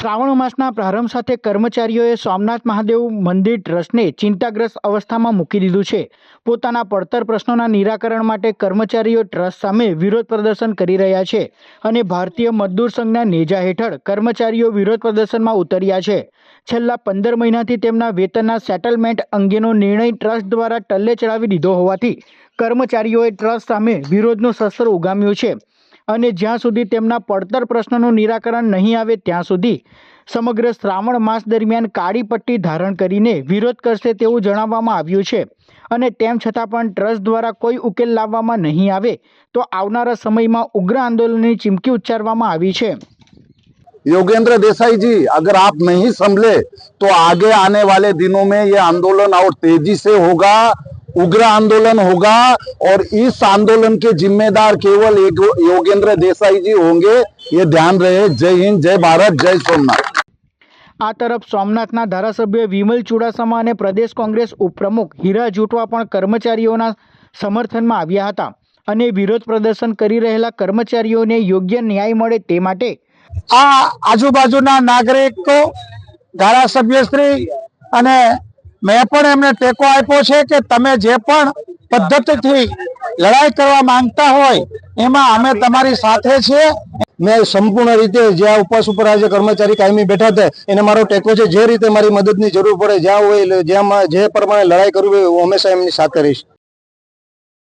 શ્રાવણ માસના પ્રારંભ સાથે કર્મચારીઓએ સોમનાથ મહાદેવ મંદિર ટ્રસ્ટને ચિંતાગ્રસ્ત અવસ્થામાં મૂકી દીધું છે। પોતાના પડતર પ્રશ્નોના નિરાકરણ માટે કર્મચારીઓ ટ્રસ્ટ સામે વિરોધ પ્રદર્શન કરી રહ્યા છે અને ભારતીય મજદૂર સંઘના નેજા હેઠળ કર્મચારીઓ વિરોધ પ્રદર્શનમાં ઉતર્યા છે। છેલ્લા 15 મહિનાથી તેમના વેતનના સેટલમેન્ટ અંગેનો નિર્ણય ટ્રસ્ટ દ્વારા ટલ્લે ચડાવી દીધો હોવાથી કર્મચારીઓએ ટ્રસ્ટ સામે વિરોધનું શસ્ત્ર ઉગામ્યું છે અને જ્યાં સુધી તેમના પડતર પ્રશ્નોનું નિરાકરણ નહીં આવે ત્યાં સુધી સમગ્ર શ્રાવણ માસ દરમિયાન કાળી પટ્ટી ધારણ કરીને વિરોધ કરશે તેવું જણાવવામાં આવ્યું છે અને તેમ છતાં પણ ટ્રસ્ટ દ્વારા કોઈ ઉકેલ લાવવામાં નહીં આવે તો આવનારા સમયમાં ઉગ્ર આંદોલનની ચીમકી ઉચ્ચારવામાં આવી છે। योगेंद्र देसाई जी, अगर आप नहीं संभले तो आगे आने वाले दिनों में ये आंदोलन और तेजी से होगा, उग्र आंदोलन होगा और इस आंदोलन के जिम्मेदार केवल योगेंद्र देसाई जी होंगे, ये ध्यान रहे। जय हिंद, जय भारत, जय सोमनाथ। आ तरफ सोमनाथना धारासभ्य विमल चुडासमा અને પ્રદેશ કોંગ્રેસ ઉપપ્રમુખ હીરા જૂટવા પણ કર્મચારીઓના સમર્થનમાં આવ્યા હતા અને વિરોધ પ્રદર્શન કરી રહેલા કર્મચારીઓને યોગ્ય ન્યાય મળે તે માટે આ આજુબાજુના નાગરિકો ધારાસભ્યશ્રી અને મેં પણ એમને ટેકો આપ્યો છે કે તમે જે પણ પદ્ધતિથી લડાઈ કરવા માંગતા હોય એમાં અમે તમારી સાથે છીએ। मैं संपूर्ण रीते ज्યાં ઉપવાસ ઉપર આજે કર્મચારી કાયમી બેઠા હતા એને મારો ટેકો છે। જે રીતે મારી મદદની જરૂર પડે જ્યાં હોય જ્યાં જે પ્રમાણે લડાઈ કરવી હોય હું હંમેશા એમની સાથે રહીશ।